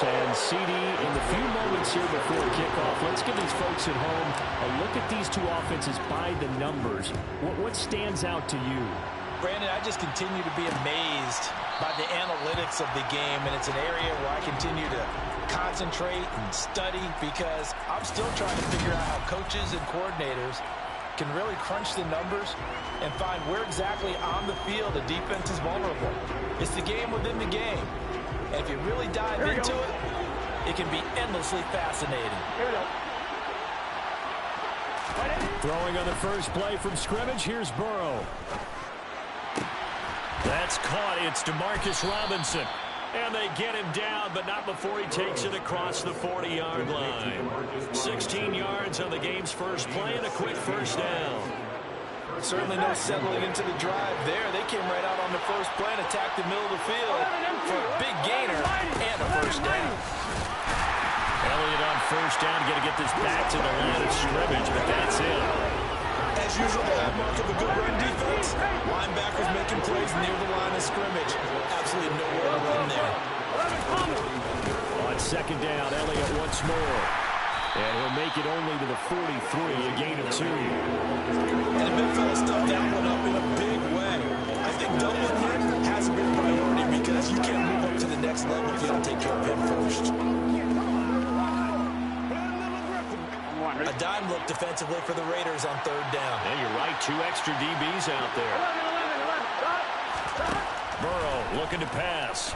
And CD, in the few moments here before kickoff, let's give these folks at home a look at these two offenses by the numbers. What stands out to you? Brandon, I just continue to be amazed by the analytics of the game, and it's an area where I continue to concentrate and study because I'm still trying to figure out how coaches and coordinators can really crunch the numbers and find where exactly on the field a defense is vulnerable. It's the game within the game. And if you really dive into it, it can be endlessly fascinating. Here we go. Throwing on the first play from scrimmage, here's Burrow. That's caught. It's Demarcus Robinson. And they get him down, but not before he takes it across the 40-yard line. 16 yards on the game's first play and a quick first down. Certainly no settling into the drive there. They came right out on the first play and attacked the middle of the field for a big gainer and a first down. Elliott on first down. Got to get this back to the line of scrimmage, but that's it. As usual, the hallmark of a good run defense, linebackers making plays near the line of scrimmage. Absolutely nowhere to run there. On second down, Elliott once more. And he'll make it only to the 43, a gain of 2. And the midfield stuffed that one up in a big way. I think doubling him has a big priority because you can't move up to the next level if you don't take care of him first. A dime look defensively for the Raiders on third down. Yeah, you're right. 2 extra DBs out there. Burrow looking to pass.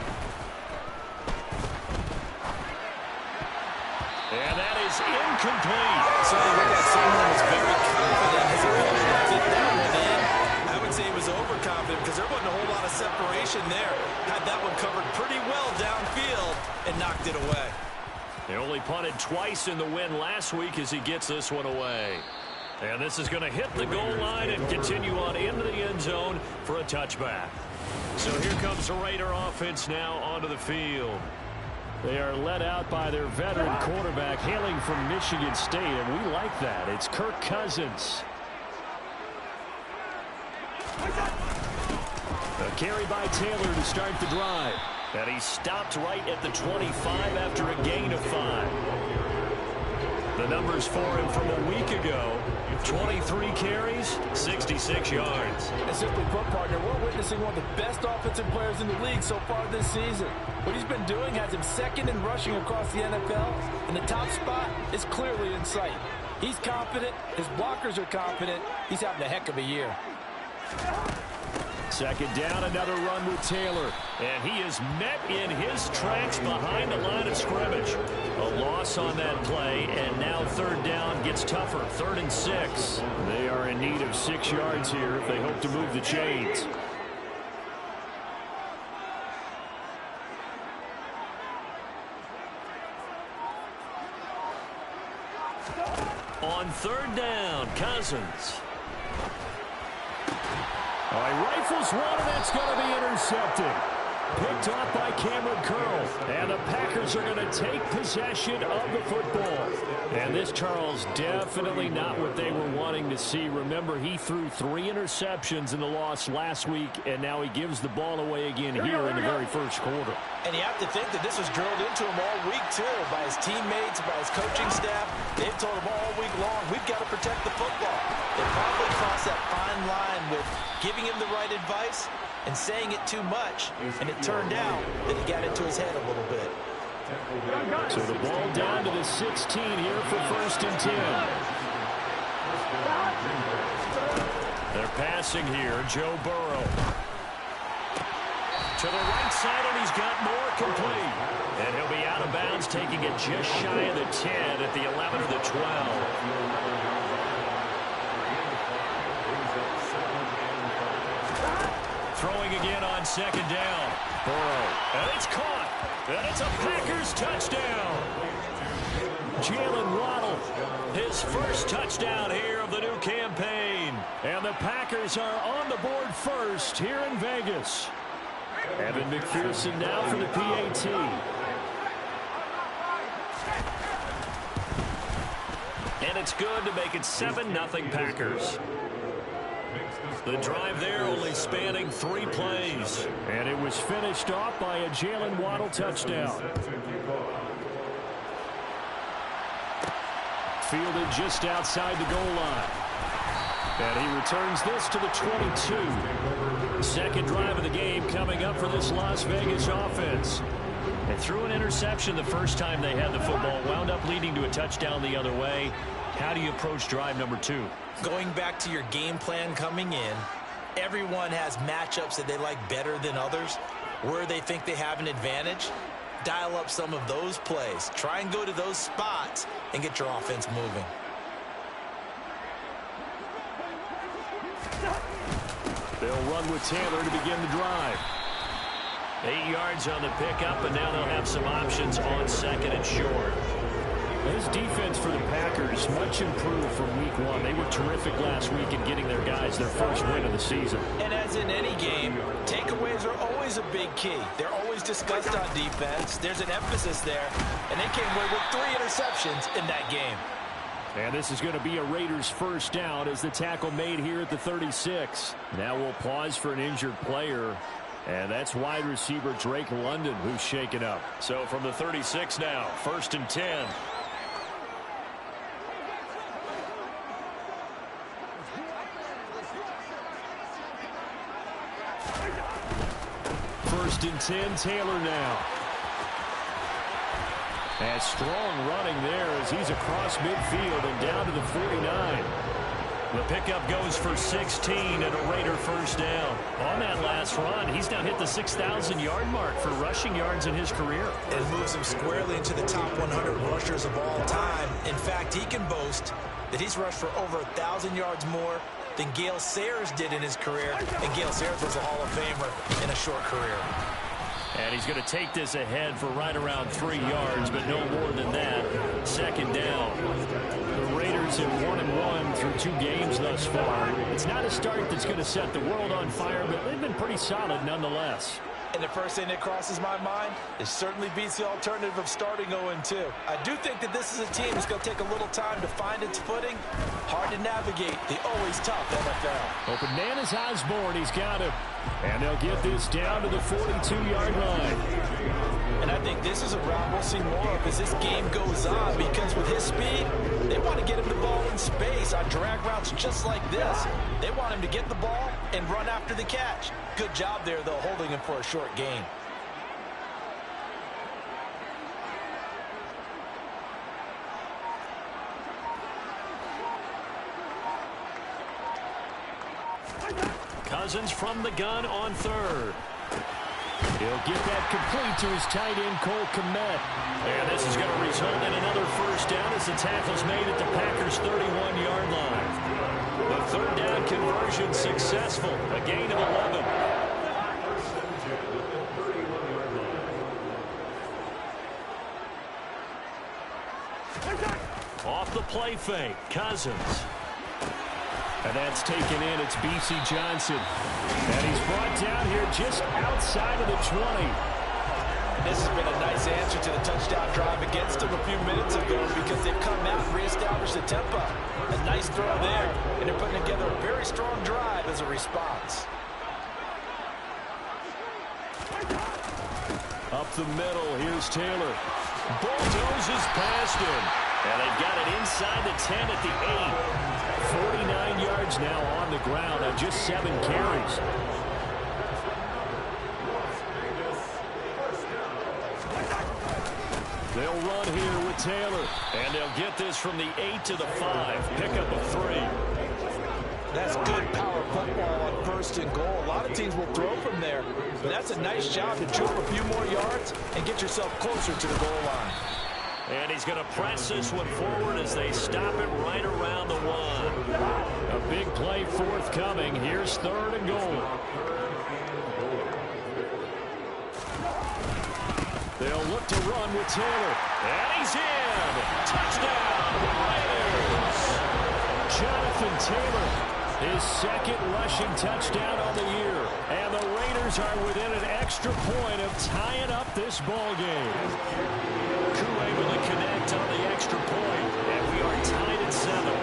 And that is incomplete. So with that, someone was very confident his ability to fit that one in. I would say he was overconfident because there wasn't a whole lot of separation there. Had that one covered pretty well downfield and knocked it away. They only punted twice in the win last week as he gets this one away. And this is going to hit the goal line and continue on into the end zone for a touchback. So here comes the Raider offense now onto the field. They are led out by their veteran quarterback hailing from Michigan State, and we like that. It's Kirk Cousins. A carry by Taylor to start the drive. And he stopped right at the 25 after a gain of 5. The numbers for him from a week ago: 23 carries, 66 yards. And simply put, partner, we're witnessing one of the best offensive players in the league so far this season. What he's been doing has him second in rushing across the NFL, and the top spot is clearly in sight. He's confident. His blockers are confident. He's having a heck of a year. Second down, another run with Taylor. And he is met in his tracks behind the line of scrimmage. A loss on that play, and now third down gets tougher. 3rd and 6. They are in need of 6 yards here if they hope to move the chains. On third down, Cousins. He rifles one, and that's going to be intercepted. Picked off by Cameron Curl. And the Packers are going to take possession of the football. And this, Charles, definitely not what they were wanting to see. Remember, he threw 3 interceptions in the loss last week, and now he gives the ball away again here in the very first quarter. And you have to think that this was drilled into him all week, too, by his teammates, by his coaching staff. They've told him all week long, we've got to protect the football. They probably crossed that fine line with giving him the right advice and saying it too much, and it turned out that he got into his head a little bit. So the ball down to the 16 here for 1st and 10. They're passing here, Joe Burrow. To the right side, and he's got more complete. And he'll be out of bounds, taking it just shy of the 10 at the 11 or the 12. Throwing again on second down. Burrow. And it's caught. And it's a Packers touchdown. Jalen Waddle, his first touchdown here of the new campaign. And the Packers are on the board first here in Vegas. Evan McPherson now for the PAT. And it's good to make it 7-0 Packers. The drive there only spanning 3 plays. And it was finished off by a Jalen Waddle touchdown. Fielded just outside the goal line. And he returns this to the 22. Second drive of the game coming up for this Las Vegas offense. They threw an interception the first time they had the football, wound up leading to a touchdown the other way. How do you approach drive number 2? Going back to your game plan coming in, everyone has matchups that they like better than others, where they think they have an advantage. Dial up some of those plays. Try and go to those spots and get your offense moving. They'll run with Taylor to begin the drive. 8 yards on the pickup, and now they'll have some options on second and short. This defense for the Packers much improved from week 1. They were terrific last week in getting their guys their first win of the season. And as in any game, takeaways are always a big key. They're always discussed on defense. There's an emphasis there, and they came away with 3 interceptions in that game. And this is going to be a Raiders first down as the tackle made here at the 36. Now we'll pause for an injured player. And that's wide receiver Drake London who's shaken up. So from the 36 now, 1st and 10. First and 10, Taylor now. And strong running there as he's across midfield and down to the 49. The pickup goes for 16 and a Raider first down. On that last run, he's now hit the 6,000-yard mark for rushing yards in his career. It moves him squarely into the top 100 rushers of all time. In fact, he can boast that he's rushed for over 1,000 yards more than Gale Sayers did in his career. And Gale Sayers was a Hall of Famer in a short career. And he's going to take this ahead for right around 3 yards, but no more than that. Second down. The Raiders have 1-1 through 2 games thus far. It's not a start that's going to set the world on fire, but they've been pretty solid nonetheless. And the first thing that crosses my mind is certainly beats the alternative of starting 0-2. I do think that this is a team that's going to take a little time to find its footing. Hard to navigate the always tough NFL. Open man is Osborne. He's got him. And they'll get this down to the 42-yard line. And I think this is a route we'll see more of as this game goes on, because with his speed, they want to get him the ball in space on drag routes just like this. They want him to get the ball and run after the catch. Good job there, though, holding him for a short gain. Cousins from the gun on 3rd. He'll get that complete to his tight end, Cole Kmet. And this is going to result in another first down as the tackle's made at the Packers' 31-yard line. The 3rd down conversion successful. A gain of 11. Off the play fake, Cousins. And that's taken in. It's B.C. Johnson. And he's brought down here just outside of the 20. This has been a nice answer to the touchdown drive against them a few minutes ago, because they've come out and reestablished the tempo. A nice throw there, and they're putting together a very strong drive as a response. Up the middle, here's Taylor. Bulldozes past him. And they've got it inside the 10 at the 8. 49 yards now on the ground on just 7 carries. They'll run here with Taylor. And they'll get this from the 8 to the 5. Pickup of 3. That's good power football on 1st and goal. A lot of teams will throw from there, but that's a nice job to jump a few more yards and get yourself closer to the goal line. And he's going to press this one forward as they stop it right around the 1. A big play forthcoming. Here's 3rd and goal. They'll look to run with Taylor. And he's in. Touchdown, Raiders. Jonathan Taylor, his 2nd rushing touchdown on the year. And the Raiders are within an extra point of tying up this ball game. Koo able to connect on the extra point, and we are tied at 7.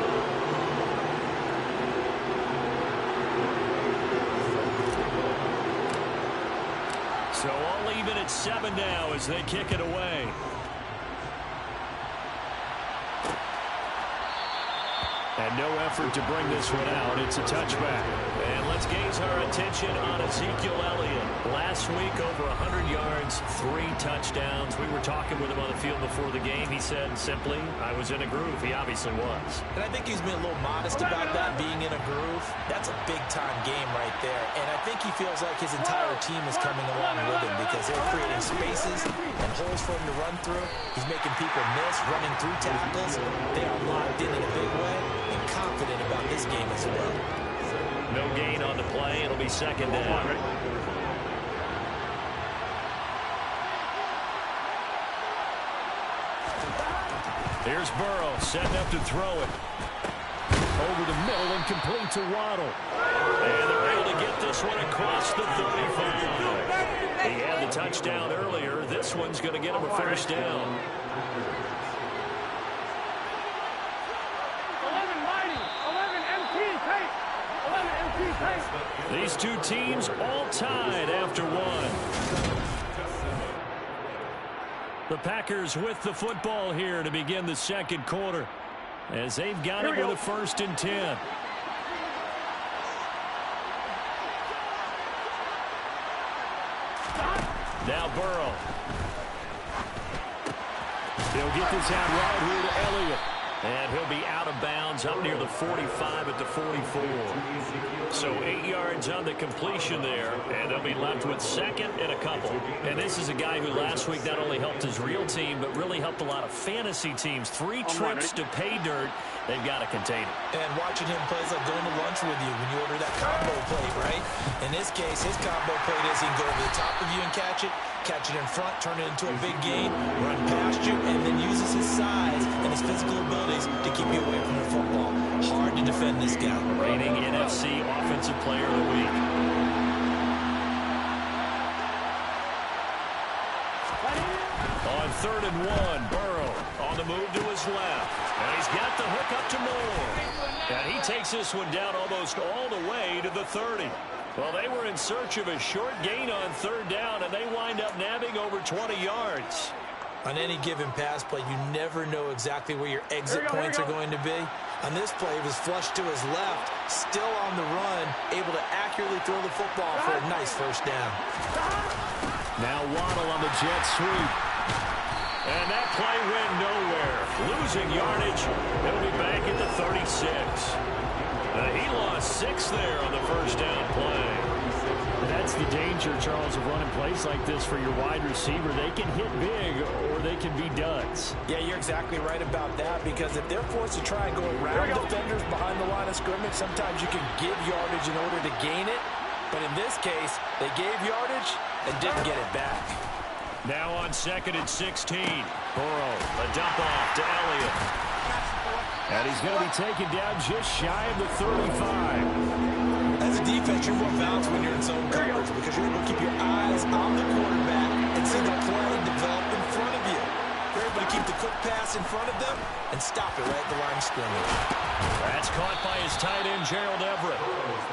So all even at 7 now as they kick it away. And no effort to bring this one out. It's a touchback. And let's gaze our attention on Ezekiel Elliott. Last week, over 100 yards, 3 touchdowns. We were talking with him on the field before the game. He said simply, I was in a groove. He obviously was. And I think he's been a little modest about that, being in a groove. That's a big-time game right there. And I think he feels like his entire team is coming along with him because they're creating spaces and holes for him to run through. He's making people miss, running through tackles. They are locked in a big way. Confident about this game as well. No gain on the play. It'll be second down. Here's Burrow setting up to throw it. Over the middle and complete to Waddle. And they're able to get this one across the 35. He had the touchdown earlier. This one's going to get him a first down. These two teams all tied after one. The Packers with the football here to begin the second quarter as they've got it with a 1st and 10. Now Burrow. He'll get this out right here to Elliott. And he'll be out of bounds up near the 45 at the 44. So 8 yards on the completion there, and they'll be left with second and a couple. And this is a guy who last week not only helped his real team, but really helped a lot of fantasy teams. 3 trips to pay dirt. They've got to contain it. And watching him play is like going to lunch with you when you order that combo plate, right? In this case, his combo plate is he can go over the top of you and catch it in front, turn it into a big gain, run past you, and then uses his size and his physical abilities to keep you away from the football. Hard to defend this guy. Reigning NFC Offensive Player of the Week. On 3rd and 1, Burrow on the move to his left. And he's got the hook up to Moore. And he takes this one down almost all the way to the 30. Well, they were in search of a short gain on 3rd down, and they wind up nabbing over 20 yards. On any given pass play, you never know exactly where your exit points are going to be. On this play, it was flushed to his left, still on the run, able to accurately throw the football for a nice 1st down. Now Waddle on the jet sweep. And that play went nowhere. Losing yardage. He'll be back at the 36. He lost 6 there on the 1st down play. That's the danger, Charles, of running plays like this for your wide receiver. They can hit big or they can be duds. Yeah, you're exactly right about that, because if they're forced to try and go around defenders behind the line of scrimmage, sometimes you can give yardage in order to gain it. But in this case, they gave yardage and didn't get it back. Now on 2nd and 16. Burrow, a dump off to Elliott. And he's going to be taken down just shy of the 35. As a defense, you're more balanced when you're in zone coverage because you're able to keep your eyes on the quarterback and see the play develop in front of you. You're able to keep the quick pass in front of them and stop it right at the line of scrimmage. That's caught by his tight end, Gerald Everett.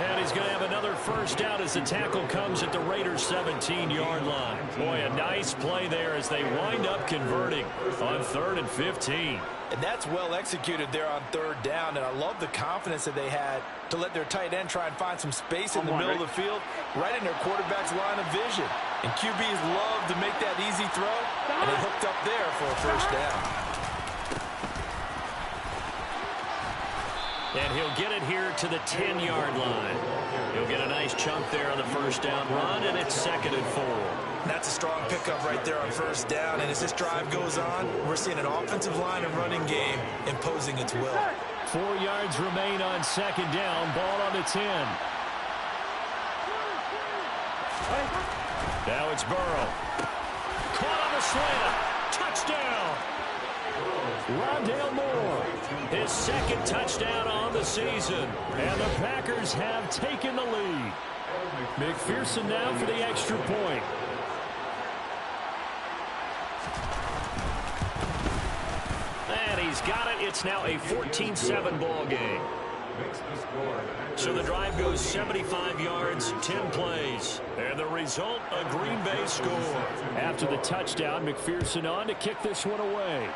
And he's going to have another 1st down as the tackle comes at the Raiders' 17-yard line. Boy, a nice play there as they wind up converting on 3rd and 15. And that's well executed there on 3rd down, and I love the confidence that they had to let their tight end try and find some space in the middle of the field, right in their quarterback's line of vision. And QBs love to make that easy throw, and they hooked up there for a 1st down. And he'll get it here to the 10-yard line. He'll get a nice chunk there on the 1st down run, and it's 2nd and 4. That's a strong pickup right there on 1st down, and as this drive goes on, we're seeing an offensive line and running game imposing its will. 4 yards remain on 2nd down, ball on the 10. Now it's Burrow. Caught on the slant. Touchdown. Rondale Moore, his 2nd touchdown on the season. And the Packers have taken the lead. McPherson now for the extra point. And he's got it. It's now a 14-7 ball game. So the drive goes 75 yards, 10 plays. And the result, a Green Bay score. After the touchdown, McPherson on to kick this one away.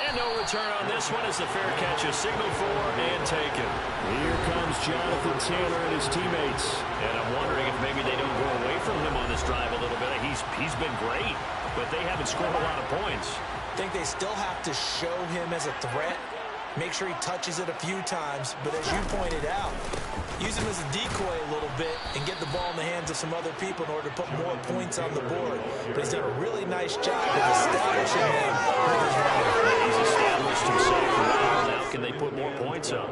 And no return on this one as the fair catch is signaled for and taken. Here comes Jonathan Taylor and his teammates. And I'm wondering if maybe they don't go away from him on this drive a little bit. He's been great, but they haven't scored a lot of points. I think they still have to show him as a threat. Make sure he touches it a few times, but as you pointed out, use him as a decoy a little bit and get the ball in the hands of some other people in order to put more points on the board. But he's done a really nice job of establishing him with his running. He's established himself well. Now can they put more points up?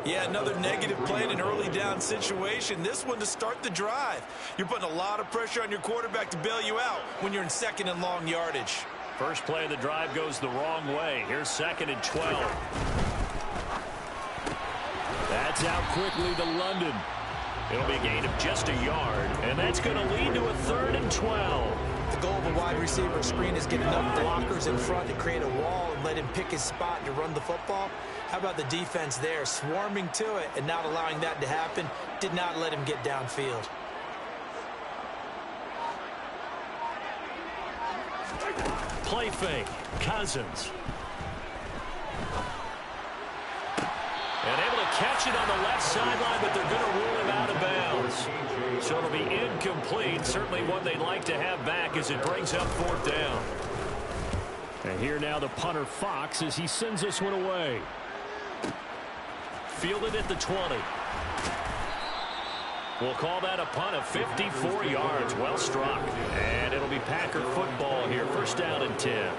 Yeah, another negative play in an early down situation. This one to start the drive. You're putting a lot of pressure on your quarterback to bail you out when you're in second and long yardage. First play of the drive goes the wrong way. Here's 2nd and 12. That's out quickly to London. It'll be a gain of just a yard, and that's going to lead to a 3rd and 12. The goal of a wide receiver screen is get enough blockers in front to create a wall and let him pick his spot to run the football. How about the defense there, swarming to it and not allowing that to happen? Did not let him get downfield. Play fake, Cousins. And able to catch it on the left sideline, but they're going to rule him out of bounds. So it'll be incomplete. Certainly one they'd like to have back as it brings up 4th down. And here now the punter Fox as he sends this one away. Fielded at the 20. We'll call that a punt of 54 yards. Well struck. And it'll be Packer football here. 1st down and 10.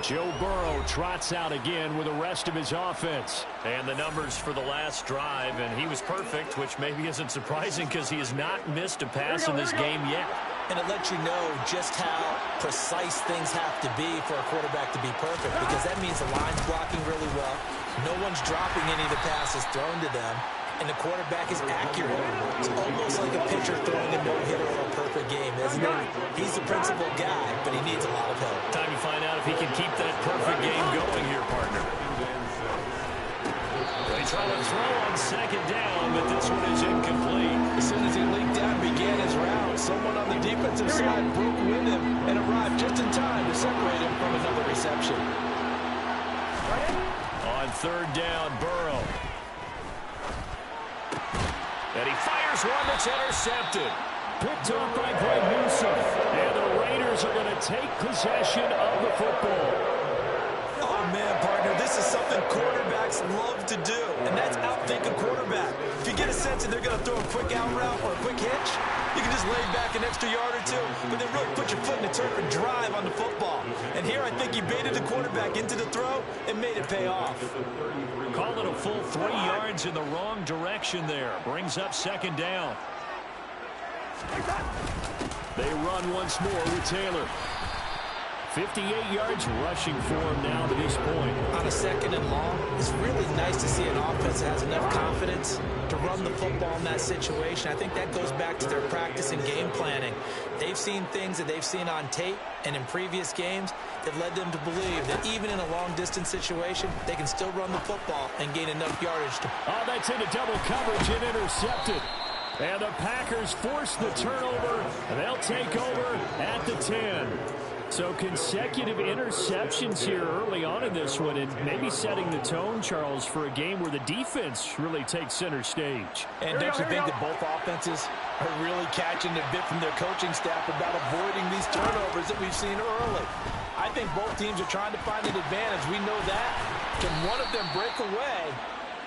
Joe Burrow trots out again with the rest of his offense. And the numbers for the last drive, and he was perfect, which maybe isn't surprising because he has not missed a pass in this game yet. And it lets you know just how precise things have to be for a quarterback to be perfect, because that means the line's blocking really well. No one's dropping any of the passes thrown to them, and the quarterback is accurate. It's almost like a pitcher throwing a no-hitter or a perfect game, isn't it? He's the principal guy, but he needs a lot of help. Time to find out if he can keep that perfect game going here, partner. They try to throw on 2nd down, but this one is incomplete. As soon as he leaked out and began his route, someone on the defensive side broke with him and arrived just in time to separate him from another reception. On 3rd down, Burrow. And he fires one that's intercepted. Picked off by Greg Newsome. And the Raiders are going to take possession of the football. Oh, man, partner, this is something quarterbacks love to do, and that's outthink a quarterback. If you get a sense that they're going to throw a quick out route or a quick hitch, you can just lay back an extra yard or two, but then really put your foot in the turf and drive on the football. And here I think he baited the quarterback into the throw and made it pay off. Call it a full 3 yards in the wrong direction there. Brings up 2nd down. They run once more with Taylor. 58 yards rushing for him now to this point. On a 2nd and long, it's really nice to see an offense that has enough confidence to run the football in that situation. I think that goes back to their practice and game planning. They've seen things that they've seen on tape and in previous games that led them to believe that even in a long-distance situation, they can still run the football and gain enough yardage to... Oh, that's into double coverage and intercepted. And the Packers force the turnover, and they'll take over at the 10. So consecutive interceptions here early on in this one, and maybe setting the tone, Charles, for a game where the defense really takes center stage. And don't you think that both offenses are really catching a bit from their coaching staff about avoiding these turnovers that we've seen early? I think both teams are trying to find an advantage. We know that. Can one of them break away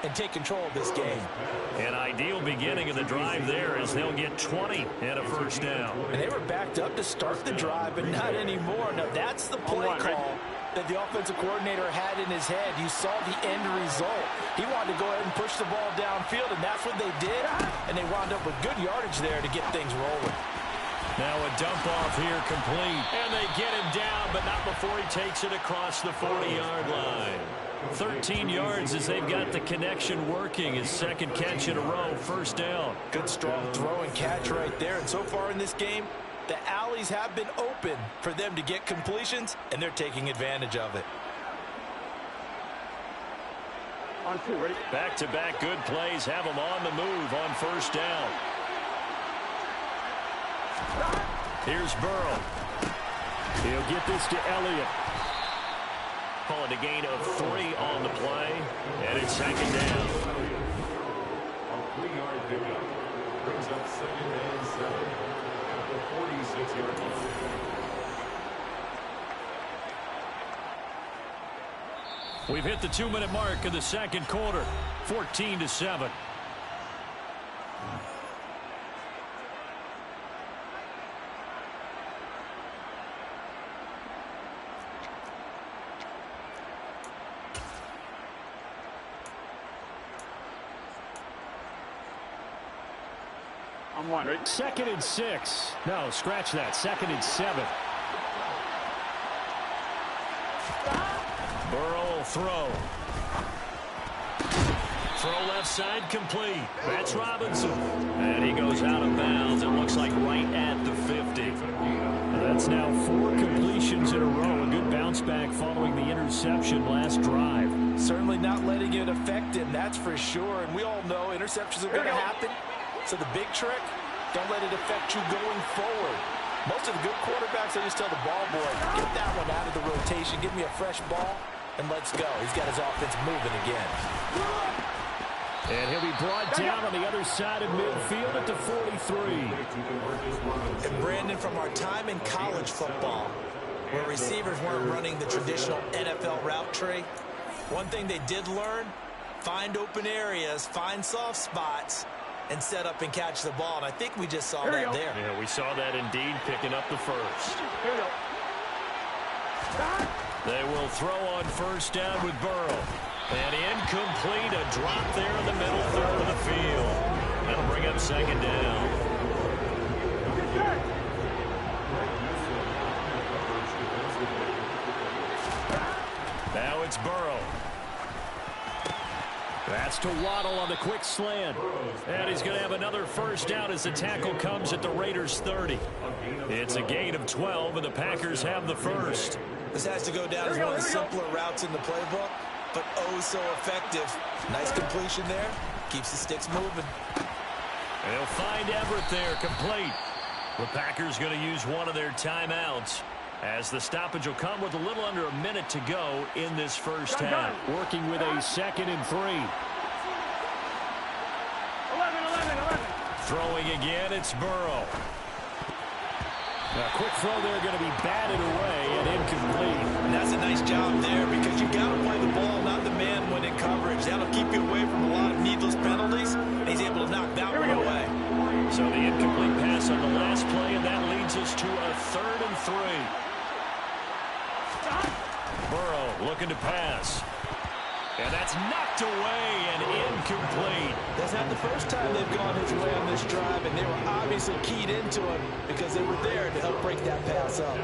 and take control of this game? An ideal beginning of the drive there as they'll get 20 and a 1st down. And they were backed up to start the drive, but not anymore. Now, that's the play call that the offensive coordinator had in his head. You saw the end result. He wanted to go ahead and push the ball downfield, and that's what they did. And they wound up with good yardage there to get things rolling. Now a dump off here complete. And they get him down, but not before he takes it across the 40-yard line. 13 yards as they've got the connection working. His 2nd catch in a row, 1st down. Good strong throw and catch right there. And so far in this game, the alleys have been open for them to get completions, and they're taking advantage of it. On 2, ready? Back-to-back good plays have them on the move on first down. Here's Burrow. He'll get this to Elliott. Call it a gain of 3 on the play, and it's second down. A 3-yard pickup brings up 2nd and 7 at the 46-yard line. We've hit the 2-minute mark of the second quarter, 14-7. On 1, ready? 2nd and 6. No, scratch that. 2nd and 7. Burrow will throw. Throw left side complete. That's Robinson. And he goes out of bounds. It looks like right at the 50. That's now 4 completions in a row. A good bounce back following the interception last drive. Certainly not letting it affect him, that's for sure. And we all know interceptions are going to happen. So the big trick, don't let it affect you going forward. Most of the good quarterbacks, I just tell the ball boy, get that one out of the rotation, give me a fresh ball, and let's go. He's got his offense moving again. And he'll be brought down on the other side of midfield at the 43. And Brandon, from our time in college football, where receivers weren't running the traditional NFL route tree, one thing they did learn, find open areas, find soft spots, and set up and catch the ball. And I think we just saw that there. Yeah, we saw that indeed, picking up the first. Here we go. They will throw on first down with Burrow. And incomplete, a drop there in the middle third of the field. That'll bring up second down. Now it's Burrow. That's to Waddle on the quick slant. And he's going to have another first down as the tackle comes at the Raiders' 30. It's a gain of 12, and the Packers have the first. This has to go down as one of the simpler routes in the playbook, but oh so effective. Nice completion there. Keeps the sticks moving. They'll find Everett there, complete. The Packers going to use one of their timeouts, as the stoppage will come with a little under a minute to go in this first half. Working with a 2nd and 3. 11. Throwing again, it's Burrow. A quick throw there going to be batted away and incomplete. And that's a nice job there, because you got to play the ball, not the man when in coverage. That'll keep you away from a lot of needless penalties. And he's able to knock that one away. So the incomplete pass on the last play, and that leads us to a 3rd and 3. Burrow looking to pass. And that's knocked away and incomplete. That's not the first time they've gone his way on this drive, and they were obviously keyed into it because they were there to help break that pass up.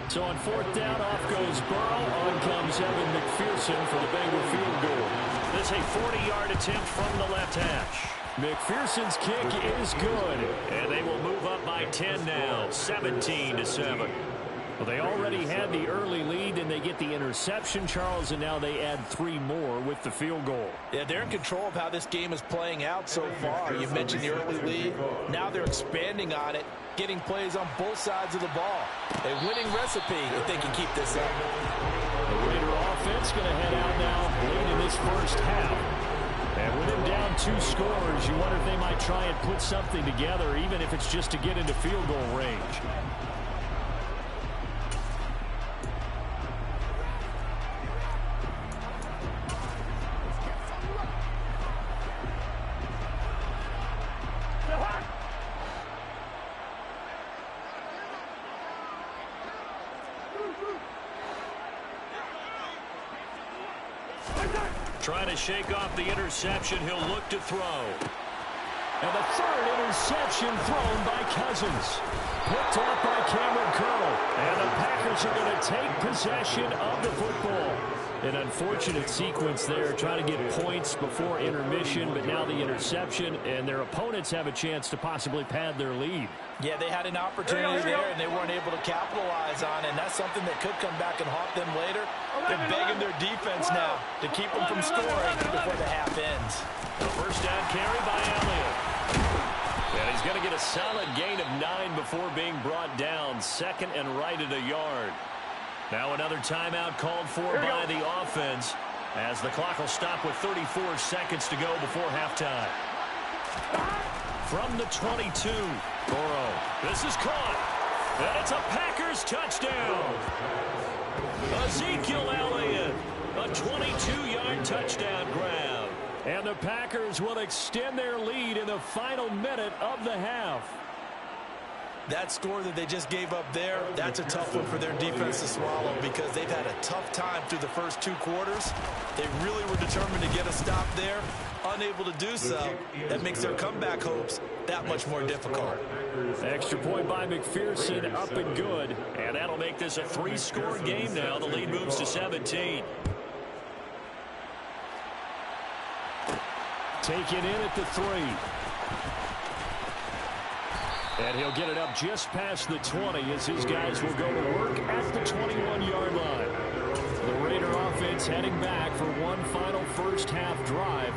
So on 4th down, off goes Burrow. On comes Evan McPherson for the Bengal field goal. This is a 40-yard attempt from the left hash. McPherson's kick is good. And they will move up by 10 now, 17-7. Well, they already had the early lead, and they get the interception, Charles, and now they add 3 more with the field goal. Yeah, they're in control of how this game is playing out so far. You mentioned the early lead. Now they're expanding on it, getting plays on both sides of the ball. A winning recipe if they can keep this up. The Raider offense going to head out now late in this first half. And with them down 2 scores, you wonder if they might try and put something together, even if it's just to get into field goal range. Trying to shake off the interception. He'll look to throw. And the 3rd interception thrown by Cousins. Picked off by Cameron Curl. And the Packers are going to take possession of the football. An unfortunate sequence there, trying to get points before intermission, but now the interception, and their opponents have a chance to possibly pad their lead. Yeah, they had an opportunity there, and they weren't able to capitalize on it, and that's something that could come back and haunt them later. They're begging their defense now to keep them from scoring before the half ends. The first down carry by Elliott. And he's going to get a solid gain of 9 before being brought down. Second and right at a yard. Now another timeout called for by the offense as the clock will stop with 34 seconds to go before halftime. From the 22, Burrow. This is caught. And it's a Packers touchdown. Ezekiel Elliott, a 22-yard touchdown grab. And the Packers will extend their lead in the final minute of the half. That score that they just gave up there, that's a tough one for their defense to swallow because they've had a tough time through the first 2 quarters. They really were determined to get a stop there, unable to do so. That makes their comeback hopes that much more difficult. Extra point by McPherson, up and good. And that'll make this a 3-score game now. The lead moves to 17. Taken in at the 3. And he'll get it up just past the 20 as his guys will go to work at the 21-yard line. The Raider offense heading back for one final first-half drive.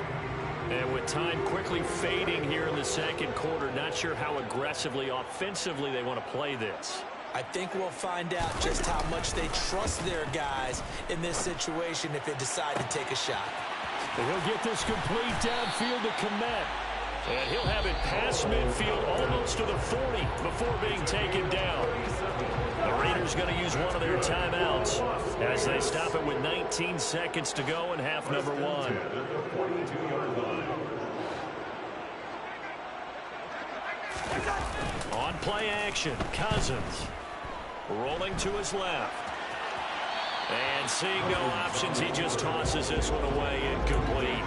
And with time quickly fading here in the second quarter, not sure how aggressively, offensively they want to play this. I think we'll find out just how much they trust their guys in this situation if they decide to take a shot. And he'll get this complete downfield to Kmet. And he'll have it past midfield almost to the 40 before being taken down. The Raiders going to use one of their timeouts as they stop it with 19 seconds to go in half number 1. On play action, Cousins rolling to his left. And seeing no options, he just tosses this one away, incomplete.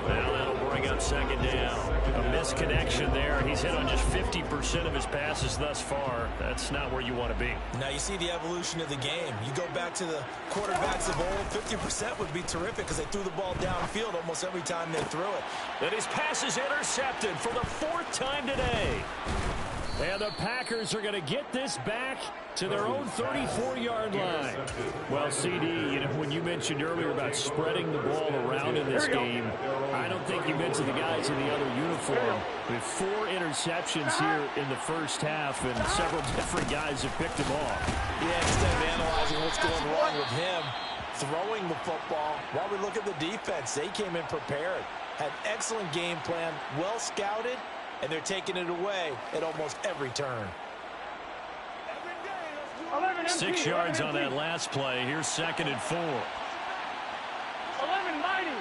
Now that'll bring up second down. A misconnection there, and he's hit on just 50% of his passes thus far. That's not where you want to be. Now you see the evolution of the game. You go back to the quarterbacks of old, 50% would be terrific because they threw the ball downfield almost every time they threw it. And his pass is intercepted for the 4th time today. And the Packers are going to get this back to their own 34-yard line. Well, CD, you know, when you mentioned earlier about spreading the ball around in this game, I don't think you mentioned the guys in the other uniform. With 4 interceptions here in the first half, and several different guys have picked them off. Yeah, instead of analyzing what's going wrong with him throwing the football, while we look at the defense, they came in prepared, had excellent game plan, well scouted, and they're taking it away at almost every turn. 6 yards on that last play. Here's 2nd and 4. 11 mighty.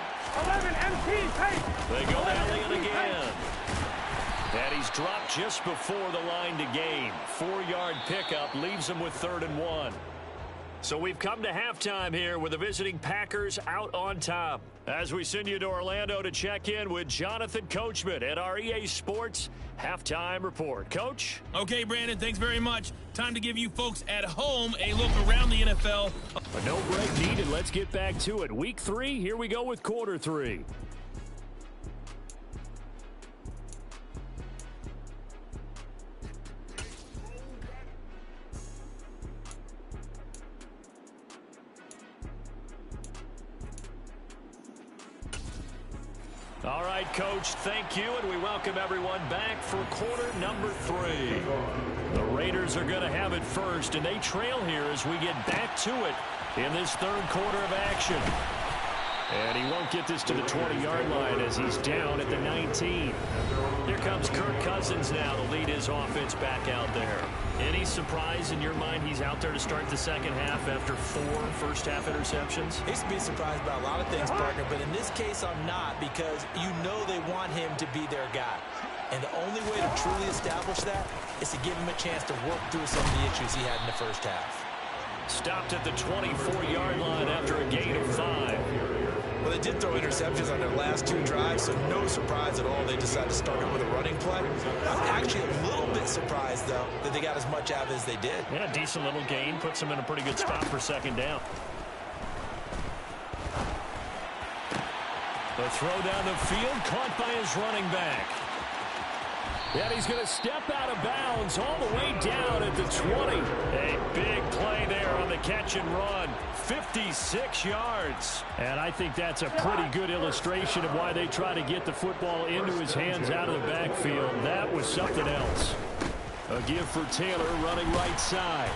11 MT. Hey. They go Elliott again. And he's dropped just before the line to gain. 4-yard pickup leaves him with 3rd and 1. So we've come to halftime here with the visiting Packers out on top. As we send you to Orlando to check in with Jonathan Coachman at our EA Sports Halftime Report. Coach? Okay, Brandon, thanks very much. Time to give you folks at home a look around the NFL. A no break needed. Let's get back to it. Week 3, here we go with quarter 3. All right, Coach, thank you, and we welcome everyone back for quarter number 3. The Raiders are going to have it first, and they trail here as we get back to it in this 3rd quarter of action. And he won't get this to the 20-yard line as he's down at the 19. Here comes Kirk Cousins now to lead his offense back out there. Any surprise in your mind he's out there to start the second half after 4 first-half interceptions? He's to be surprised by a lot of things, partner, but in this case I'm not, because you know they want him to be their guy. And the only way to truly establish that is to give him a chance to work through some of the issues he had in the first half. Stopped at the 24-yard line after a gain of 5. Well, they did throw interceptions on their last 2 drives, so no surprise at all they decided to start it with a running play. I'm actually a little bit surprised, though, that they got as much out of it as they did. Yeah, decent little gain. Puts them in a pretty good spot for second down. The throw down the field, caught by his running back. And he's going to step out of bounds all the way down at the 20. A big play there on the catch and run. 56 yards. And I think that's a pretty good illustration of why they try to get the football into his hands out of the backfield. That was something else. A give for Taylor running right side.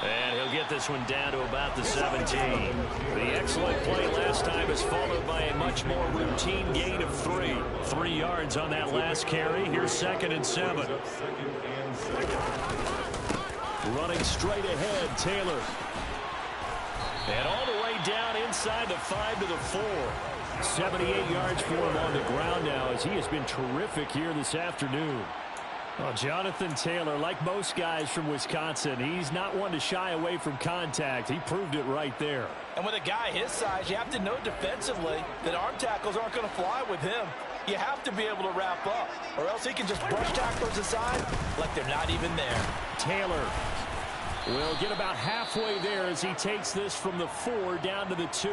And he'll get this one down to about the 17. The excellent play last time is followed by a much more routine gain of 3. 3 yards on that last carry. Here's 2nd and 7. Running straight ahead, Taylor. And all the way down inside the 5 to the 4. 78 yards for him on the ground now as he has been terrific here this afternoon. Well, Jonathan Taylor, like most guys from Wisconsin, he's not one to shy away from contact. He proved it right there. And with a guy his size, you have to know defensively that arm tackles aren't going to fly with him. You have to be able to wrap up, or else he can just brush tacklers aside like they're not even there. Taylor will get about halfway there as he takes this from the 4 down to the 2.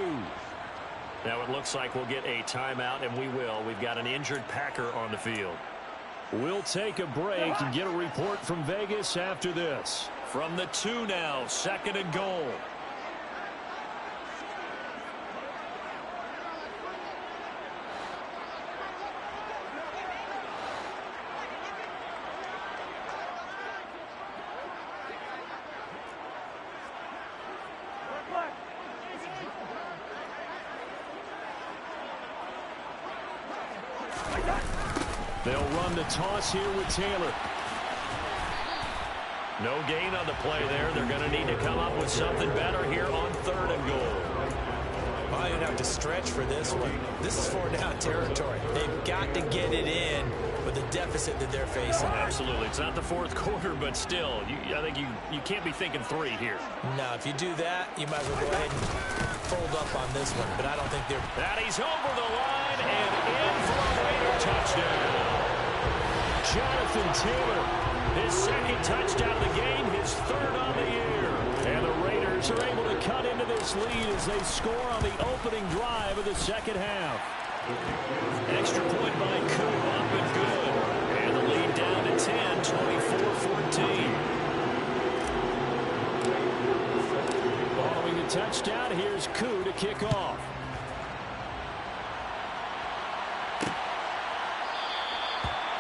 Now it looks like we'll get a timeout, and we will. We've got an injured Packer on the field. We'll take a break and get a report from Vegas after this. From the 2 now, 2nd and goal. They'll run the toss here with Taylor. No gain on the play there. They're going to need to come up with something better here on 3rd and goal. Well, you're going to have to stretch for this one. This is 4-down territory. They've got to get it in with the deficit that they're facing. Absolutely. It's not the 4th quarter, but still, I think you can't be thinking 3 here. No, if you do that, you might as well go ahead and fold up on this one. But I don't think they're... That he's over the line and in for a Raider touchdown. Jonathan Taylor, his 2nd touchdown of the game, his 3rd on the year. And the Raiders are able to cut into this lead as they score on the opening drive of the 2nd half. Extra point by Koo, up and good. And the lead down to 10, 24-14. Following the touchdown, here's Koo to kick off.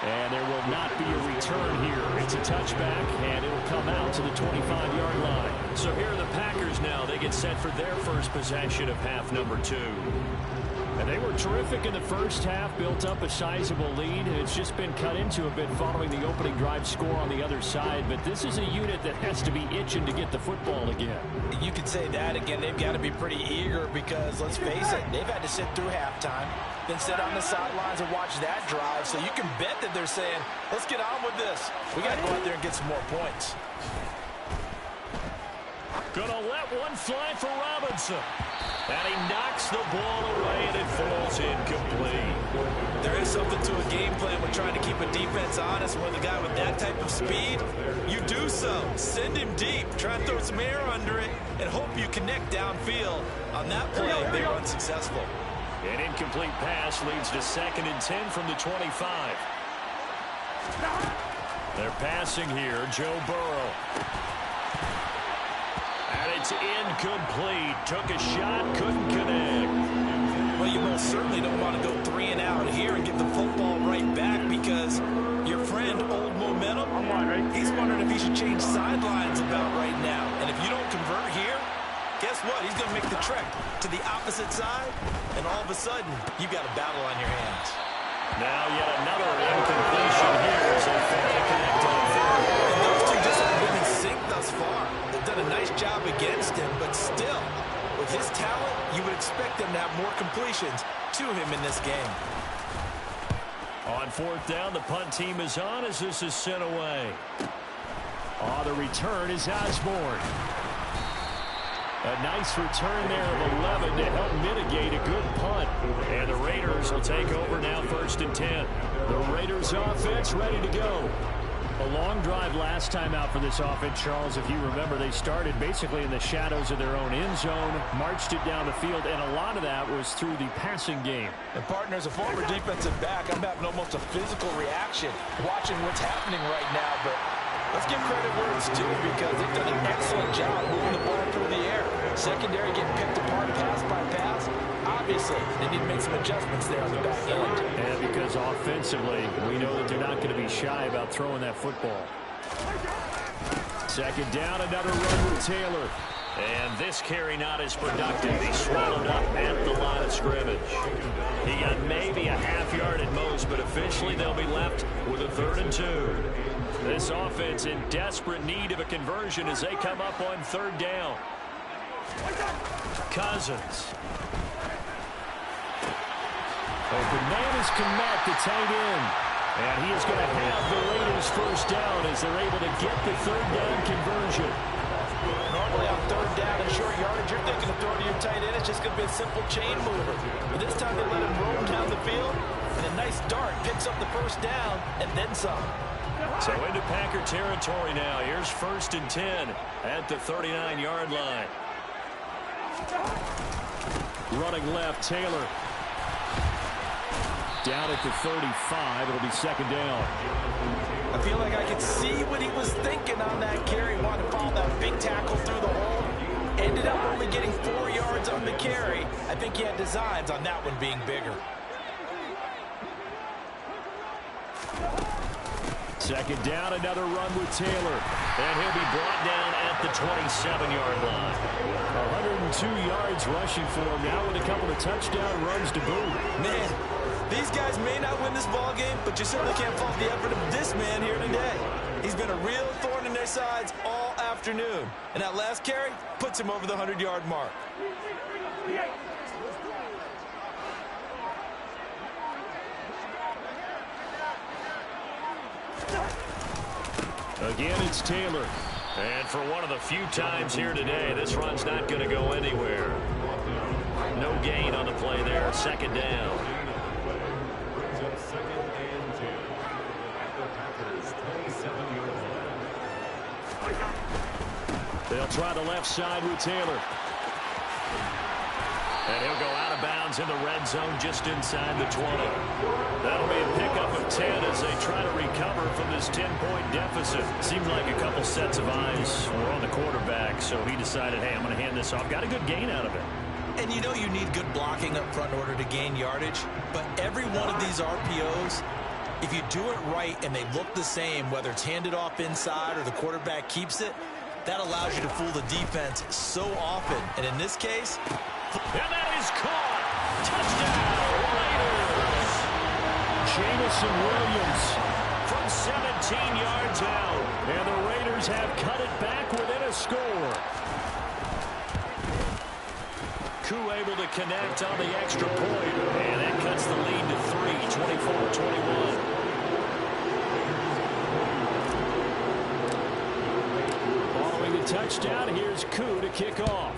And there will not be a return here. It's a touchback, and it'll come out to the 25-yard line. So here are the Packers now. They get set for their first possession of half number 2. And they were terrific in the first half, built up a sizable lead. It's just been cut into a bit following the opening drive score on the other side. But this is a unit that has to be itching to get the football again. You could say that again. They've got to be pretty eager because, let's face it, they've had to sit through halftime, then sit on the sidelines and watch that drive. So you can bet that they're saying, let's get on with this. We got to go out there and get some more points. Gonna let one fly for Robinson. And he knocks the ball away, and it falls incomplete. There is something to a game plan with trying to keep a defense honest. With a guy with that type of speed, you do so. Send him deep. Try and throw some air under it and hope you connect downfield. On that play, they were unsuccessful. An incomplete pass leads to 2nd and 10 from the 25. They're passing here, Joe Burrow. And it's incomplete. Took a shot, couldn't connect. Well, you most certainly don't want to go 3 and out here and get the football right back because your friend, Old Momentum, he's wondering if he should change sidelines about right now. And if you don't convert here, guess what? He's going to make the trek to the opposite side, and all of a sudden, you've got a battle on your hands. Now yet another incompletion here as they fail to connect on 3rd. And those two just have been in sync thus far. They've done a nice job against him, but still, with his talent, you would expect them to have more completions to him in this game. On 4th down, the punt team is on as this is sent away. The return is Osborne. A nice return there of 11 to help mitigate a good punt. And the Raiders will take over now 1st and 10. The Raiders offense ready to go. A long drive last time out for this offense, Charles. If you remember, they started basically in the shadows of their own end zone, marched it down the field, and a lot of that was through the passing game. And partner, as a former defensive back, I'm having almost a physical reaction watching what's happening right now. But let's give credit where it's due because they've done an excellent job moving the ball through the air. Secondary getting picked apart pass by pass. Obviously, they need to make some adjustments there on the back end. And because offensively, we know that they're not going to be shy about throwing that football. Second down, another run with Taylor. And this carry not as productive. He swallowed up at the line of scrimmage. He got maybe a half yard at most, but officially they'll be left with a 3rd and 2. This offense in desperate need of a conversion as they come up on 3rd down. Cousins. Open man is Kmet, the tight end. And he is going to have the Raiders first down as they're able to get the 3rd down conversion. Normally on 3rd down and short yardage, you're thinking of throwing to your tight end. It's just going to be a simple chain mover. But this time they let him roam down the field, and a nice dart picks up the first down and then some. So into Packer territory now. Here's 1st and 10 at the 39-yard line. Running left, Taylor. Down at the 35. It'll be 2nd down. I feel like I could see what he was thinking on that carry. Wanted to follow that big tackle through the hole. Ended up only getting 4 yards on the carry. I think he had designs on that one being bigger. 2nd down, another run with Taylor. And he'll be brought down at the 27-yard line. 102 yards rushing for him now with a couple of touchdown runs to boot. Man, these guys may not win this ball game, but you certainly can't fault the effort of this man here today. He's been a real thorn in their sides all afternoon. And that last carry puts him over the 100-yard mark. Again, it's Taylor. And for one of the few times here today, this run's not going to go anywhere. No gain on the play there. 2nd down. Brings up 2nd and 2 at the Packers' 27-yard line. They'll try the left side with Taylor. And he'll go out of bounds in the red zone just inside the 20. That'll be a pickup of 10 as they try to recover from this 10-point deficit. Seemed like a couple sets of eyes were on the quarterback, so he decided, hey, I'm going to hand this off. Got a good gain out of it. And you know you need good blocking up front in order to gain yardage. But every one of these RPOs, if you do it right and they look the same, whether it's handed off inside or the quarterback keeps it, that allows you to fool the defense so often. And in this case... And that is caught. Touchdown, Raiders. Jamison Williams From 17 yards out. and the Raiders have cut it back within a score. Koo able to connect on the extra point. And that cuts the lead to 3, 24-21. Following the touchdown, here's Koo to kick off.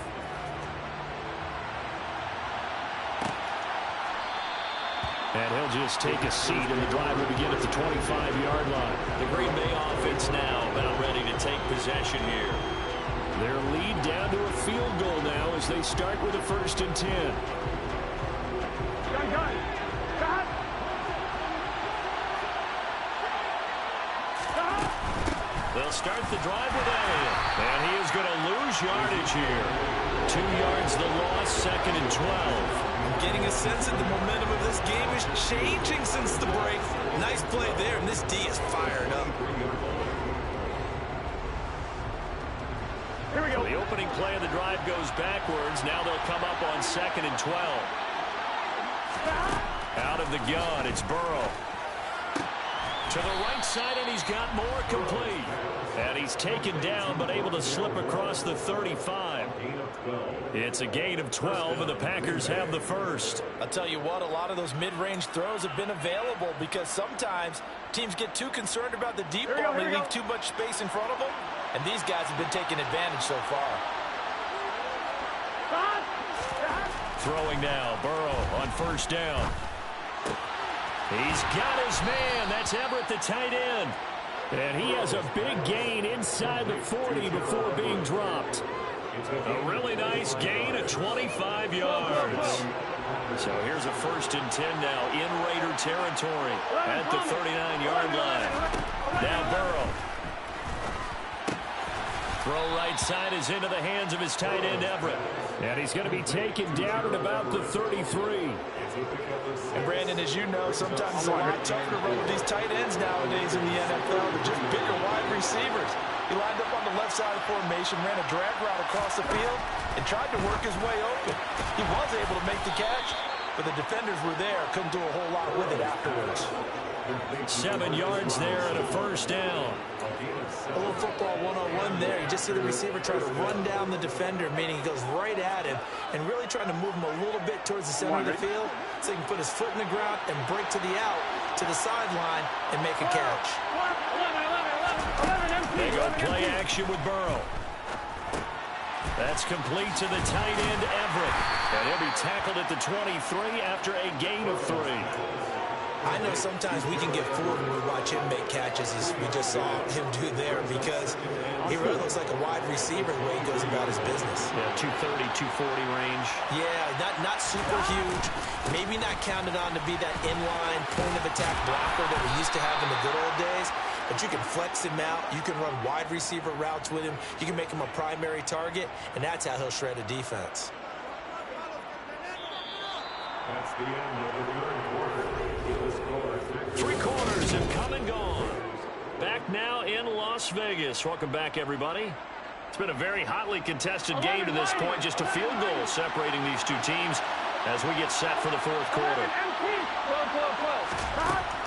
And he'll just take a seat, and the drive will begin at the 25-yard line. The Green Bay offense now about ready to take possession here. Their lead down to a field goal now as they start with a 1st and 10. Gun. Cut. They'll start the drive with Elliott. And he is going to lose yardage here. 2 yards the loss, 2nd and 12. I'm getting a sense that the momentum of this game is changing since the break. Nice play there, and this D is fired up. Here we go. The opening play of the drive goes backwards. Now they'll come up on 2nd and 12. Out of the gun, it's Burrow. To the right side, and he's got more complete. And he's taken down, but able to slip across the 35. It's a gain of 12, and the Packers have the first. I'll tell you what, a lot of those mid-range throws have been available because sometimes teams get too concerned about the deep ball and they leave too much space in front of them. And these guys have been taking advantage so far. Throwing now, Burrow on 1st down. He's got his man. That's Everett, the tight end. And he has a big gain inside the 40 before being dropped. A really nice gain of 25 yards. So here's a 1st and 10 now in Raider territory at the 39-yard line. Now Burrow. Throw right side is into the hands of his tight end, Everett. And he's going to be taken down at about the 33. And Brandon, as you know, sometimes it's a lot tougher to run with these tight ends nowadays in the NFL. They're just bigger wide receivers. He lined up on the left side of the formation, ran a drag route across the field, and tried to work his way open. He was able to make the catch, but the defenders were there. Couldn't do a whole lot with it afterwards. 7 yards there and a 1st down. A little football 101 there. You just see the receiver try to run down the defender, meaning he goes right at him and really trying to move him a little bit towards the center of the field so he can put his foot in the ground and break to the out, to the sideline, and make a catch. They go play action with Burrow. That's complete to the tight end, Everett. And he'll be tackled at the 23 after a gain of 3. I know sometimes we can get fooled when we watch him make catches, as we just saw him do there, because he really looks like a wide receiver the way he goes about his business. Yeah, 230, 240 range. Yeah, not super huge. Maybe not counted on to be that inline point-of-attack blocker that we used to have in the good old days. But you can flex him out. You can run wide receiver routes with him. You can make him a primary target, and that's how he'll shred a defense. That's the end of the 3rd quarter. 3 quarters have come and gone. Back now in Las Vegas. Welcome back, everybody. It's been a very hotly contested game to this point. Just a field goal separating these two teams as we get set for the 4th quarter.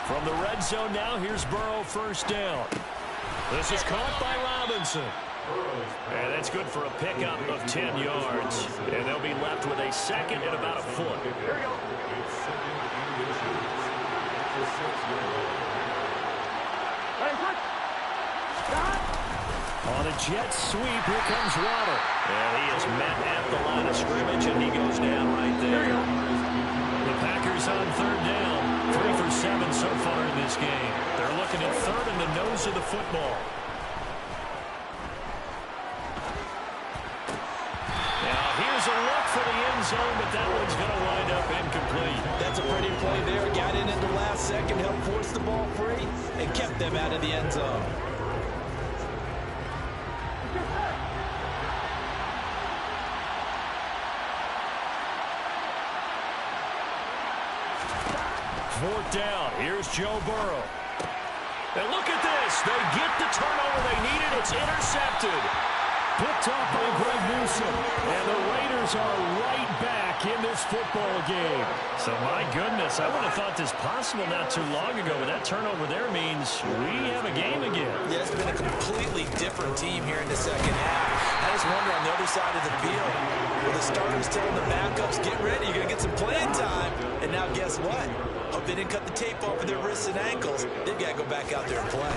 From the red zone now, here's Burrow, 1st down. This is caught by Robinson. And that's good for a pickup of 10 yards. And they'll be left with a 2nd and about a foot. Here we go. On a jet sweep, here comes Waddle. And he is met at the line of scrimmage, and he goes down right there. The Packers on 3rd down. 3 for 7 so far in this game. They're looking at 3rd in the nose of the football. Now here's a look for the end zone, but that one's going to wind up incomplete. That's a pretty play there. Got in at the last second, helped force the ball free, and kept them out of the end zone. Fourth down. Here's Joe Burrow. And look at this. They get the turnover they needed. It's intercepted. Picked off by Greg Newsome. And the Raiders are right back in this football game. So, my goodness, I would have thought this possible not too long ago, but that turnover there means we have a game again. Yeah, it's been a completely different team here in the 2nd half. I just wonder on the other side of the field, will the starters telling the backups, get ready, you're going to get some playing time. And now guess what? Hope they didn't cut the tape off of their wrists and ankles. They've got to go back out there and play.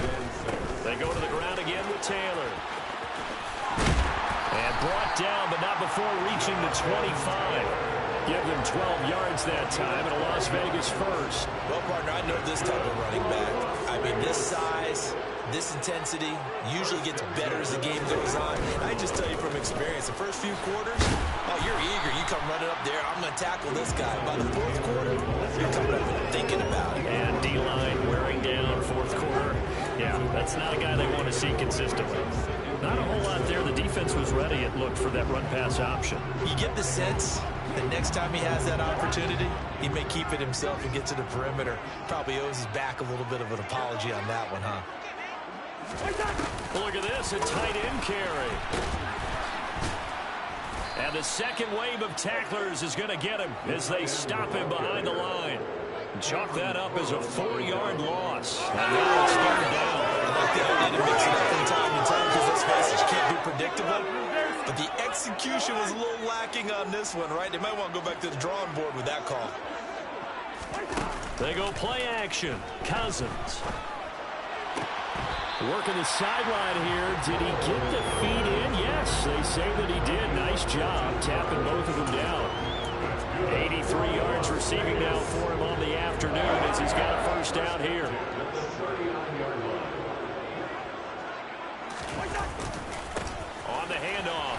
They go to the ground again with Taylor. And brought down, but not before reaching the 25. Give them 12 yards that time, and a Las Vegas 1st. Well, partner, I know this type of running back. I mean, this size, this intensity usually gets better as the game goes on. I just tell you from experience, the first few quarters, oh, you're eager. You come running up there, I'm going to tackle this guy. By the 4th quarter, you're coming up and thinking about it. And D-line wearing down 4th quarter. Yeah, that's not a guy they want to see consistently. Not a whole lot there. The defense was ready, it looked, for that run-pass option. You get the sense that next time he has that opportunity, he may keep it himself and get to the perimeter. Probably owes his back a little bit of an apology on that one, huh? Look at this, a tight end carry. And the second wave of tacklers is going to get him as they stop him behind the line. Chalk that up as a 4-yard loss. And now it's 3rd down. I like the idea to mix it up from time to time because let's face it, you can't be predictable. But the execution was a little lacking on this one, right? They might want to go back to the drawing board with that call. They go play action. Cousins. Working the sideline here. Did he get the feet in? Yes, they say that he did. Nice job tapping both of them down. 83 yards receiving now for him on the afternoon as he's got a 1st down here.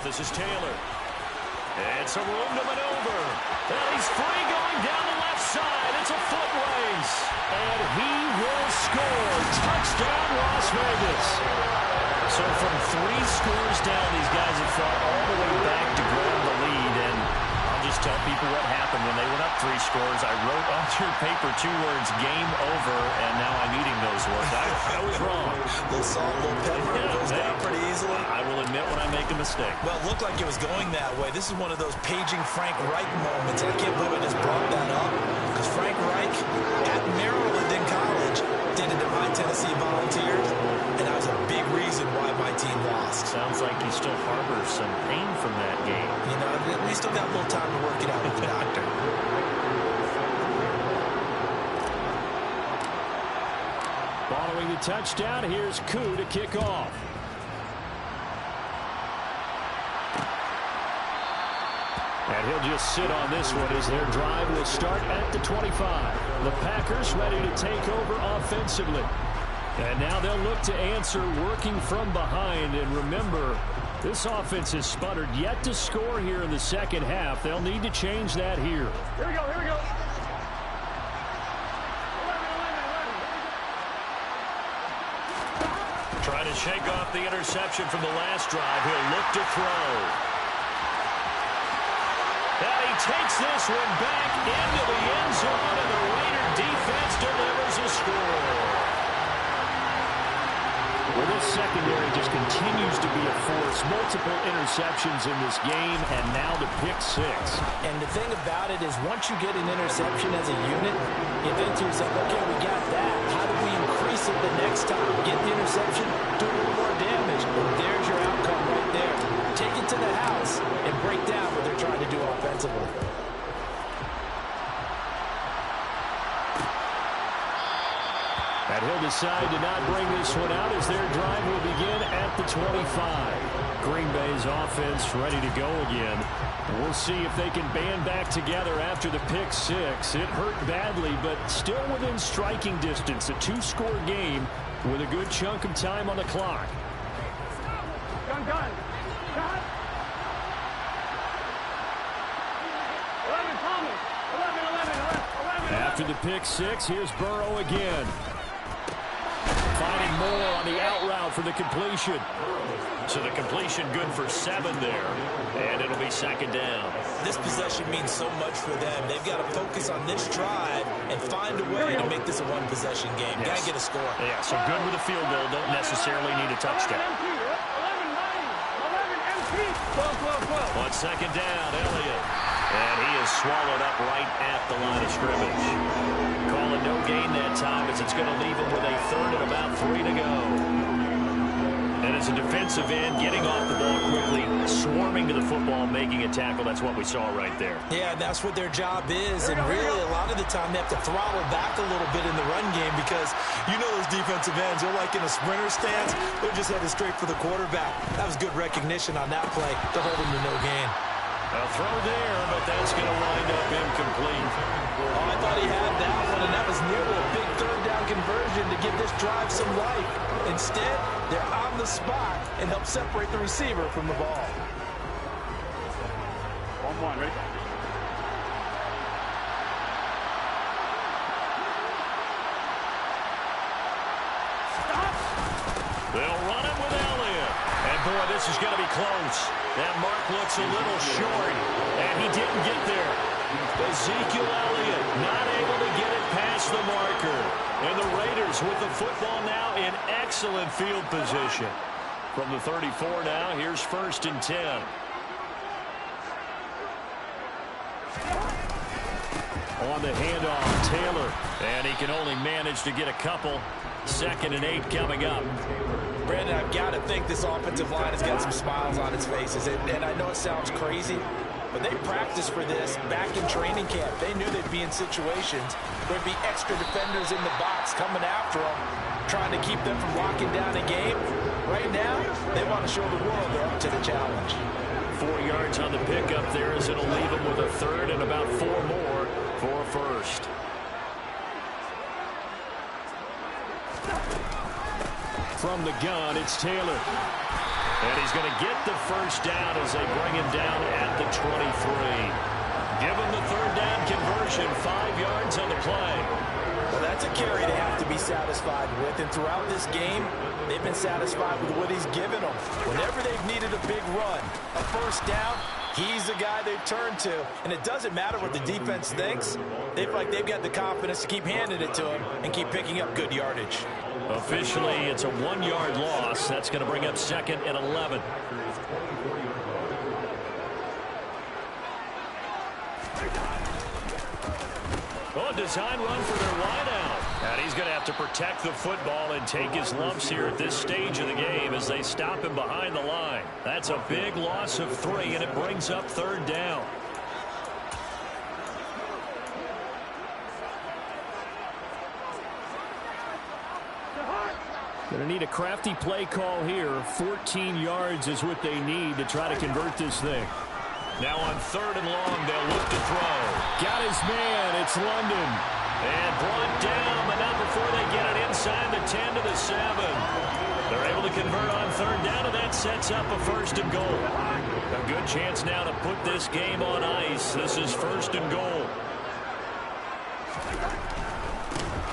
handoff. This is Taylor. It's a room to maneuver. And he's free going down the left side. It's a foot race. And he will score. Touchdown, Las Vegas. So from 3 scores down, these guys have fought all the way back to grab the lead. And I'll just tell people what happened when they went up 3 scores. I wrote onto your paper 2 words, game over, and now I'm eating those words. I was wrong. Little salt, little pepper, goes down pretty easily. I will admit when I make a mistake. Well, it looked like it was going that way. This is one of those paging Frank Reich moments. I can't believe I just brought that up. Because Frank Reich at Maryland in college did it to my Tennessee Volunteers, and that was a big reason why my team lost. Sounds like he still harbors some pain from that game. You know, we still got a little time to work it out with the doctor. Following the touchdown, here's Koo to kick off. And he'll just sit on this one as their drive will start at the 25. The Packers ready to take over offensively. And now they'll look to answer working from behind. And remember, this offense has sputtered yet to score here in the second half. They'll need to change that here. Here we go, here we go. 11. Trying to shake off the interception from the last drive. He'll look to throw. And he takes this one back into the end zone, and the Raider defense delivers a score. Well, this secondary just continues to be a force. Multiple interceptions in this game, and now the pick 6. And the thing about it is once you get an interception as a unit, you think to yourself, okay, we got that. How do we increase it the next time? Get the interception, do a little more damage. And there's your outcome right there. Take it to the house and break down what they're trying to do offensively. And he'll decide to not bring this one out as their drive will begin at the 25. Green Bay's offense ready to go again. We'll see if they can band back together after the pick 6. It hurt badly, but still within striking distance. A 2-score game with a good chunk of time on the clock. Gun. Cut. 11, Thomas. 11. After the pick 6, here's Burrow again. Finding more on the out route for the completion. So the completion good for 7 there. And it'll be second down. This possession means so much for them. They've got to focus on this drive and find a way to make this a one-possession game. Yes. Got to get a score. Yeah, so good with a field goal. Don't necessarily need a touchdown. 11 MP. 12. On second down, Elliott. And he is swallowed up right at the line of scrimmage. Call it no gain that time as it's going to leave him with a third and about 3 to go. And as a defensive end, getting off the ball quickly, swarming to the football, making a tackle. That's what we saw right there. Yeah, that's what their job is. And really, a lot of the time, they have to throttle back a little bit in the run game because you know those defensive ends, they're like in a sprinter stance. They're just headed straight for the quarterback. That was good recognition on that play to hold him to no gain. A throw there, but that's going to wind up incomplete. Oh, I thought he had that one, and that was nearly a big third down conversion to give this drive some life. Instead, they're on the spot and help separate the receiver from the ball. 1-1, ready? They'll run it with Elliott. And, boy, this is going to be close. That mark looks a little short, and he didn't get there. Ezekiel Elliott not able to get it past the marker. And the Raiders with the football now in excellent field position. From the 34 now, here's 1st and 10. On the handoff, Taylor. And he can only manage to get a couple. 2nd and 8 coming up. Brandon, I've got to think this offensive line has got some smiles on its faces. And I know it sounds crazy, but they practiced for this back in training camp. They knew they'd be in situations where there'd be extra defenders in the box coming after them, trying to keep them from locking down a game. Right now, they want to show the world they're up to the challenge. 4 yards on the pickup there as it'll leave him with a third and about 4 more for a first. From the gun, it's Taylor. And he's going to get the first down as they bring him down at the 23. Give him the third down conversion, 5 yards on the play. Well, that's a carry they have to be satisfied with. And throughout this game, they've been satisfied with what he's given them. Whenever they've needed a big run, a first down, he's the guy they've turned to. And it doesn't matter what the defense thinks. They feel like they've got the confidence to keep handing it to him and keep picking up good yardage. Officially, it's a 1-yard loss. That's going to bring up 2nd and 11. Oh, design run for their wideout. And he's going to have to protect the football and take his lumps here at this stage of the game as they stop him behind the line. That's a big loss of 3, and it brings up 3rd down. Going to need a crafty play call here. 14 yards is what they need to try to convert this thing. Now on 3rd and long, they'll look to throw. Got his man. It's London. And brought down, but not before they get it inside the 10 to the 7. They're able to convert on 3rd down, and that sets up a 1st and goal. A good chance now to put this game on ice. This is 1st and goal.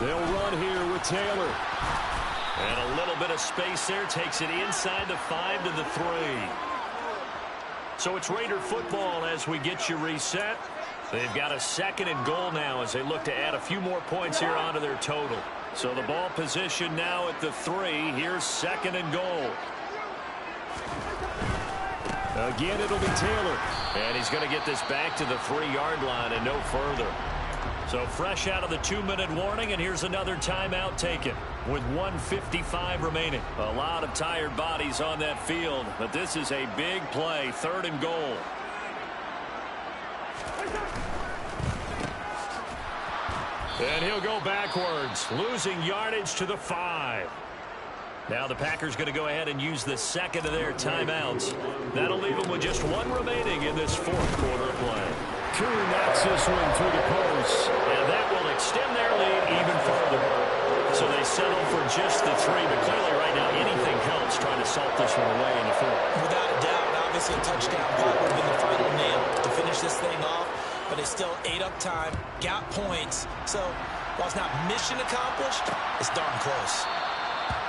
They'll run here with Taylor. And a little bit of space there. Takes it inside the 5 to the 3. So it's Raider football as we get you reset. They've got a 2nd and goal now as they look to add a few more points here onto their total. So the ball position now at the 3. Here's 2nd and goal. Again, it'll be Taylor. And he's going to get this back to the 3-yard line and no further. So fresh out of the 2-minute warning, and here's another timeout taken with 1:55 remaining. A lot of tired bodies on that field, but this is a big play, 3rd and goal. And he'll go backwards, losing yardage to the 5. Now the Packers going to go ahead and use the 2nd of their timeouts. That'll leave them with just 1 remaining in this 4th quarter play. Koo knocks this one through the post. And that will extend their lead even further. So they settle for just the 3, but clearly right now anything helps trying to salt this one away in the 4th. Without a doubt, obviously a touchdown probably would have been the final nail to finish this thing off, but it's still ate up time, got points. So while it's not mission accomplished, it's darn close.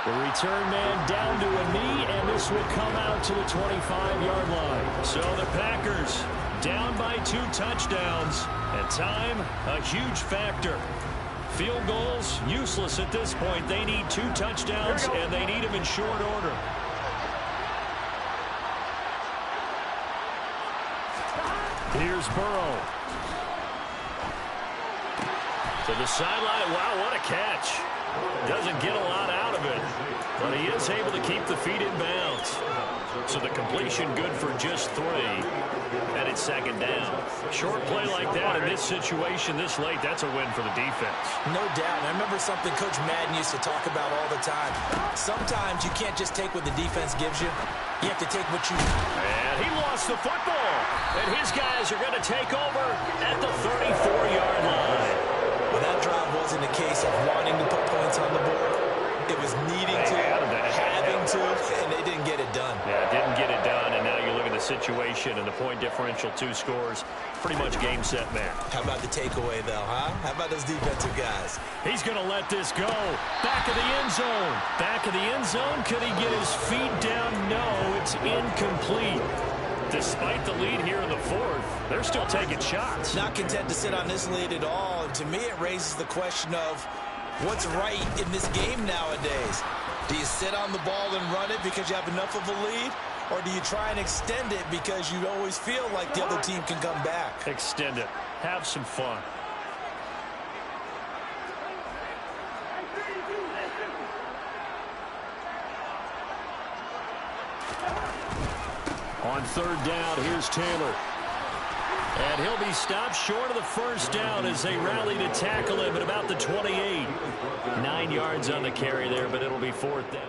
The return man down to a knee, and this will come out to the 25-yard line. So the Packers down by 2 touchdowns, and time a huge factor. Field goals useless at this point. They need 2 touchdowns, and they need them in short order. Here's Burrow. To the sideline. Wow, what a catch. Doesn't get a lot out of it, but he is able to keep the feet in bounds. So the completion good for just 3, and it's 2nd down. Short play like that in this situation this late, that's a win for the defense. No doubt. I remember something Coach Madden used to talk about all the time. Sometimes you can't just take what the defense gives you. You have to take what you... And he lost the football, and his guys are going to take over at the 34-yard line. Well, that drive wasn't a case of wanting to put points on the board. It was needing to, having to, and they didn't get it done. Yeah, didn't get it done, and now you look at the situation and the point differential, 2 scores, pretty much game, set, match. How about the takeaway, though, huh? How about those defensive guys? He's going to let this go. Back of the end zone. Back of the end zone. Could he get his feet down? No, it's incomplete. Despite the lead here in the 4th, they're still taking shots. Not content to sit on this lead at all. And to me, it raises the question of what's right in this game nowadays. Do you sit on the ball and run it because you have enough of a lead? Or do you try and extend it because you always feel like the other team can come back? Extend it. Have some fun. On 3rd down, here's Taylor. And he'll be stopped short of the 1st down as they rally to tackle him at about the 28. 9 yards on the carry there, but it'll be 4th down.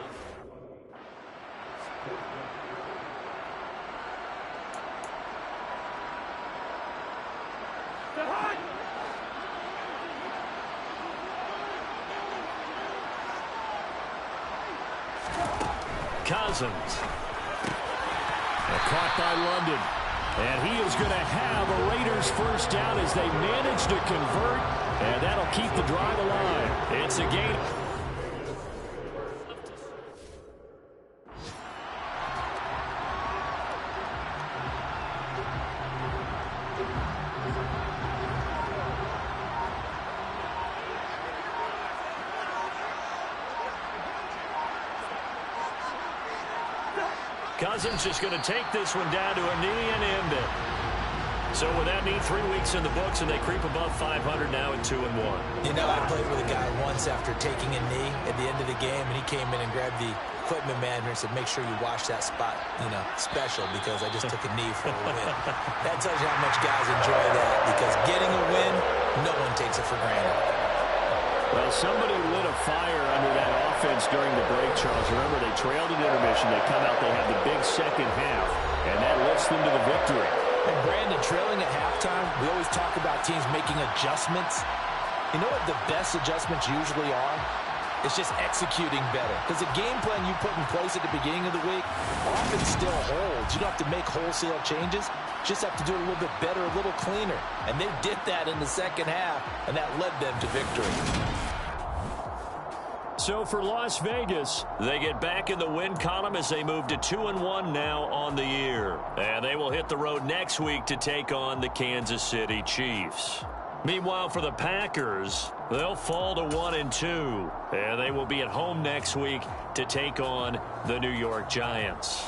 Cousins. Caught by London. And he is going to have a Raiders first down as they manage to convert. And that'll keep the drive alive. It's a gain. Cousins just going to take this one down to a knee and end it. So with that knee, 3 weeks in the books, and they creep above 500 now at 2-1. You know, I played with a guy once after taking a knee at the end of the game, and he came in and grabbed the equipment manager and said, make sure you wash that spot, special, because I just took a knee for a win. That tells you how much guys enjoy that, because getting a win, no one takes it for granted. Well, somebody lit a fire under that offense during the break, Charles. Remember, they trailed at intermission. They come out, they have the big second half, and that lifts them to the victory. And Brandon, trailing at halftime, we always talk about teams making adjustments. You know what the best adjustments usually are? It's just executing better. Because the game plan you put in place at the beginning of the week often still holds. You don't have to make wholesale changes. You just have to do it a little bit better, a little cleaner. And they did that in the second half, and that led them to victory. So for Las Vegas, they get back in the win column as they move to 2-1 now on the year. And they will hit the road next week to take on the Kansas City Chiefs. Meanwhile, for the Packers, they'll fall to 1-2. And they will be at home next week to take on the New York Giants.